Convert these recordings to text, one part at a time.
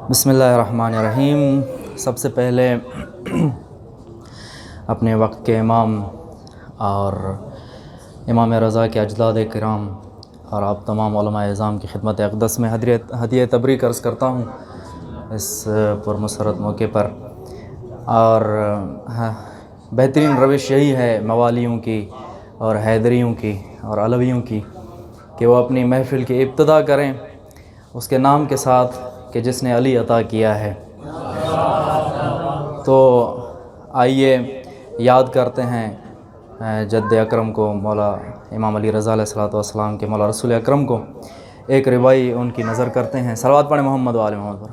بسم اللہ الرحمن الرحیم۔ سب سے پہلے اپنے وقت کے امام اور امام رضا کے اجداد کرام اور آپ تمام علماء اعظام کی خدمت اقدس میں ہدیہ تبریک عرض کرتا ہوں اس پرمسرت موقع پر۔ اور بہترین روش یہی ہے موالیوں کی اور حیدریوں کی اور علویوں کی کہ وہ اپنی محفل کی ابتدا کریں اس کے نام کے ساتھ کہ جس نے علی عطا کیا ہے۔ تو آئیے یاد کرتے ہیں جد اکرم کو، مولا امام علی رضا علیہ السلام کے مولا رسول اکرم کو۔ ایک ربائی ان کی نظر کرتے ہیں، صلوات پڑھیں محمد و آل محمد پر۔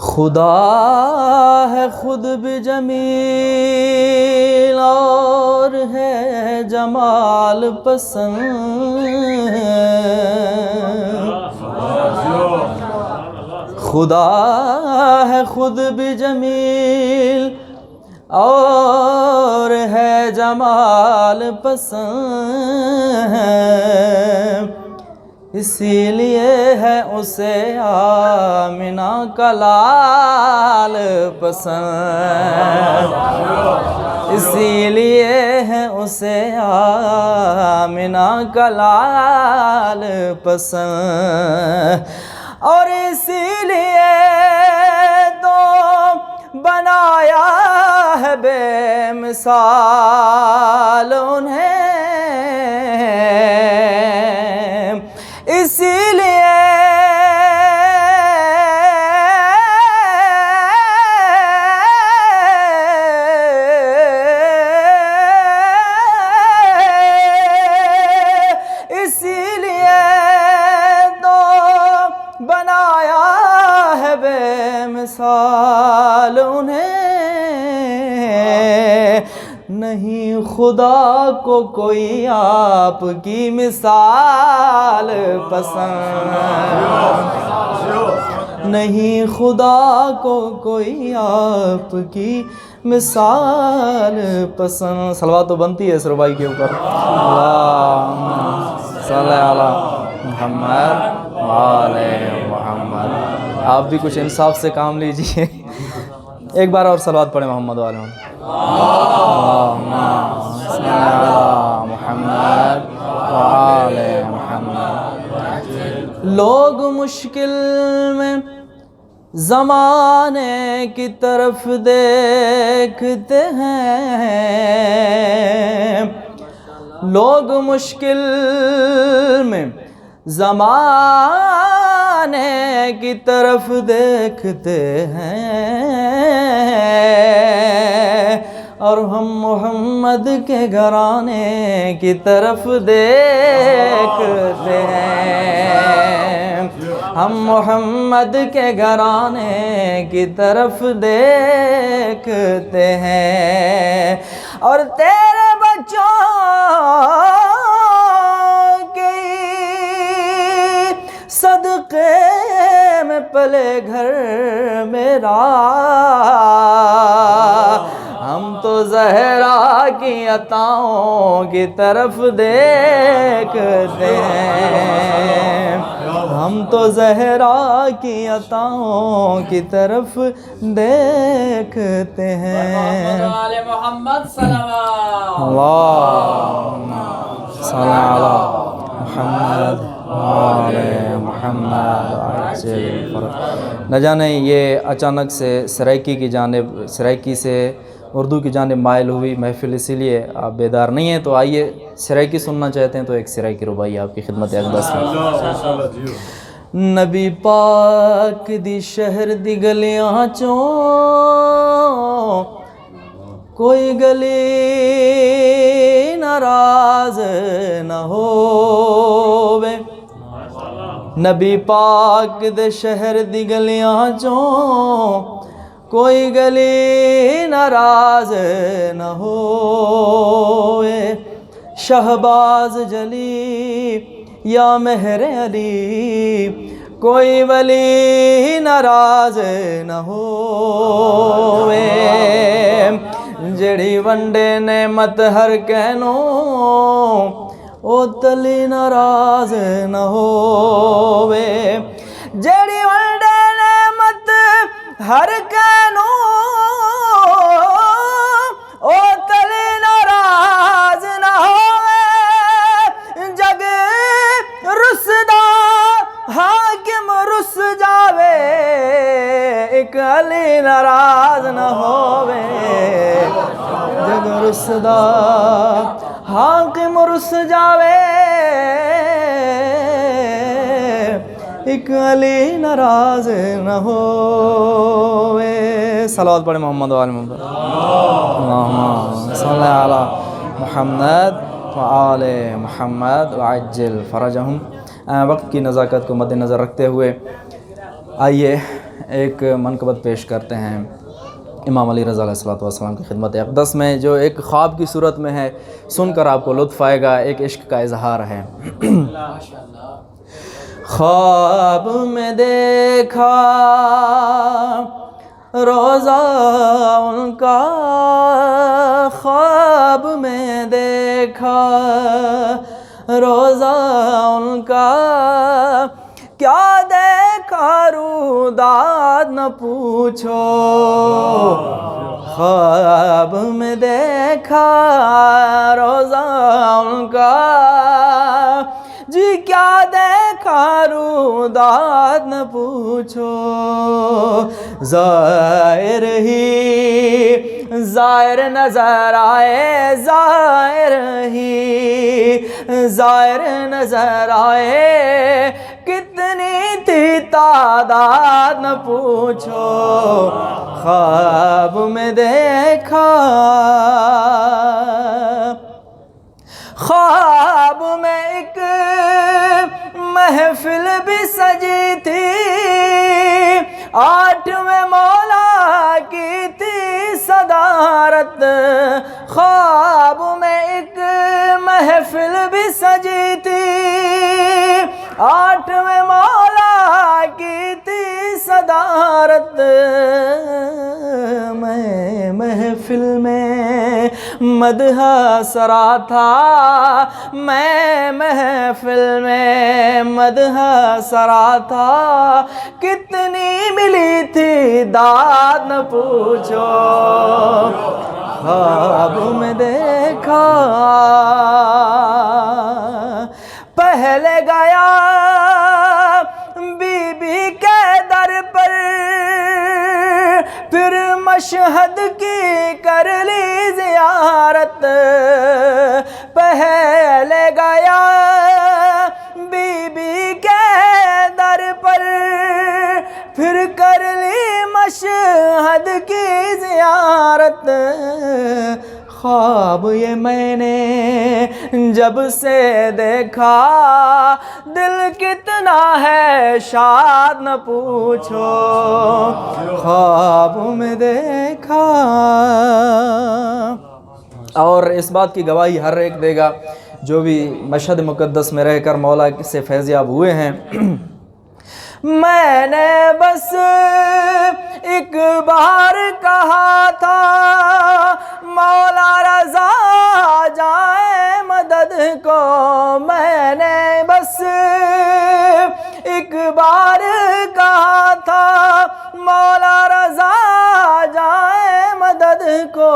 خدا ہے خود بھی جمیل اور ہے جمال پسند، خدا ہے خود بھی جمیل اور ہے جمال پسند، اسی لیے ہے اسے آمنہ کا لال پسند، اسی لیے ہے اسے آمنہ کا لال پسند، اور اسی لیے تو بنایا ہے بے مثال انہیں، اسی لیے تو بنایا ہے بے مثال انہیں، نہیں خدا کو کوئی آپ کی مثال پسند، نہیں خدا کو کوئی آپ کی مثال پسند۔ صلوات تو بنتی ہے اس ربائی کے اوپر۔ اللہم صلی علی محمد وآل محمد۔ آپ بھی کچھ انصاف سے کام لیجئے، ایک بار اور صلوات پڑھیں محمد وآل محمد۔ اللہم صلی علی محمد وآل محمد۔ لوگ مشکل میں زمانے کی طرف دیکھتے ہیں، لوگ مشکل میں زمانے کی طرف دیکھتے ہیں، اور ہم محمد کے گھرانے کی طرف دیکھتے ہیں، ہم محمد کے گھرانے کی طرف دیکھتے ہیں، اور تیرے بچوں کے صدقے میں پلے گھر میرا، ہم تو زہرا کی عطاؤں کی طرف دیکھتے ہیں، ہم تو زہرا کی عطاؤں کی طرف دیکھتے ہیں۔ محمد صلوات اللہم صلی علی محمد وآل محمد عجل فرج۔ نہ جانے یہ اچانک سے سرائکی سے اردو کی جانب مائل ہوئی محفل، اسی لیے آپ بیدار نہیں ہیں، تو آئیے سرائکی سننا چاہتے ہیں تو ایک سرائکی ربائی آپ کی خدمت اقدس میں۔ نبی پاک دی شہر دی گلیاں چوں کوئی گلی ناراض نہ ہووے، نبی پاک دے شہر دی گلیاں چوں کوئی گلی ناراض نہ ہووے، شہباز جلی یا مہر علی کوئی ولی ناراض نہ ہووے، جڑی ونڈے نعمت ہر کہنو او تلی ناراض نہ ہووے جڑی ونڈے نعمت ہر کہنو او تلی ناراض نہ ہووے جگ رسدا حاکم رس جاوے ایک علی ناراض نہ ہووے جگ رسدا حاکم رس جاوے ایک علی ناراض نہ ہووے صلوات پڑھیں محمد و آل محمد اللہم صلی علی محمد و آل محمد وعجل فرجہم وقت کی نزاکت کو مد نظر رکھتے ہوئے آئیے ایک منقبت پیش کرتے ہیں امام علی رضا علیہ السلام کی خدمت اقدس میں جو ایک خواب کی صورت میں ہے سن کر آپ کو لطف آئے گا ایک عشق کا اظہار ہے خواب میں دیکھا روزہ ان کا خواب میں دیکھا روزہ ان کا کیا دیکھا روداد نہ پوچھو خواب میں دیکھا روزہ ان کا جی کیا دیکھا روداد نہ پوچھو زائر نظر آئے زائر نظر آئے کتنی تھی تعداد نہ پوچھو خواب میں دیکھا خواب میں ایک محفل بھی سجی تھی 8ویں مولا کی تھی صدارت خواب میں ایک محفل بھی سجی تھی 8ویں مولا کی تھی صدارت میں محفل میں مدح سرا تھا میں محفل میں مدح سرا تھا کتنی ملی تھی داد نہ پوچھو خواب میں دیکھا پہلے گیا بی بی کے در پر پھر مشہد کی کر لی زیارت پہلے گیا بی بی کے در پر پھر کر لی مشہد کی زیارت خواب یہ میں نے جب سے دیکھا دل کتنا ہے شاد نہ پوچھو خواب میں دیکھا اور اس بات کی گواہی ہر ایک دے گا جو بھی مشہد مقدس میں رہ کر مولا سے فیضیاب ہوئے ہیں میں نے بس ایک بار کہا تھا مولا رضا جائے مدد کو میں نے بس ایک بار کہا تھا مولا رضا جائے مدد کو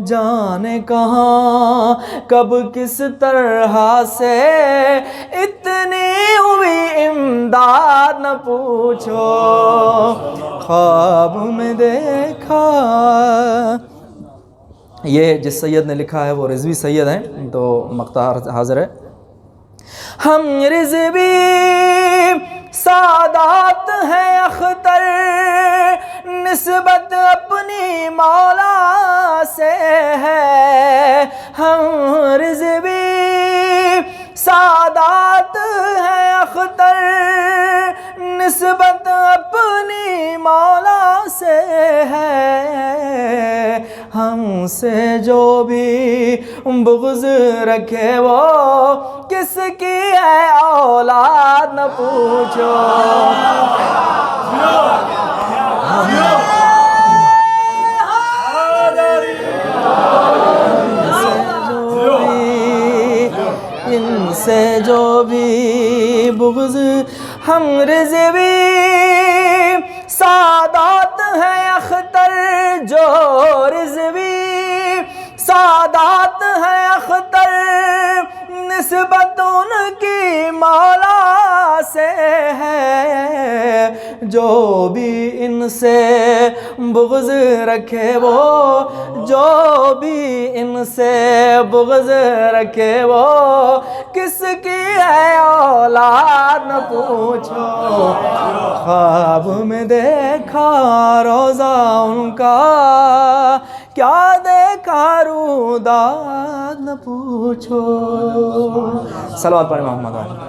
جانے کہاں کب کس طرح سے اتنی ہوئی امداد نہ پوچھو خواب میں دیکھا یہ جس سید نے لکھا ہے وہ رضوی سید ہیں تو مقطع حاضر ہے ہم رضوی سادات ہیں اختر نسبت اپنی مولا سے ہے ہم رضوی سادات ہیں اختر نسبت اپنی مولا سے ہے ہم سے جو بھی بغض رکھے وہ کس کی ہے اولاد نہ پوچھو ان سے جو بھی بغض ہم رضوی سادات ہیں اختر جو رضوی سادات ہیں اختر نسبت ان کی مولا سے ہے جو بھی ان سے بغض رکھے وہ جو بھی ان سے بغض رکھے وہ کس کی ہے اولاد نہ پوچھو خواب میں دیکھا روزہ ان کا کیا دیکھا روداد نہ پوچھو صلوات پڑھیں محمد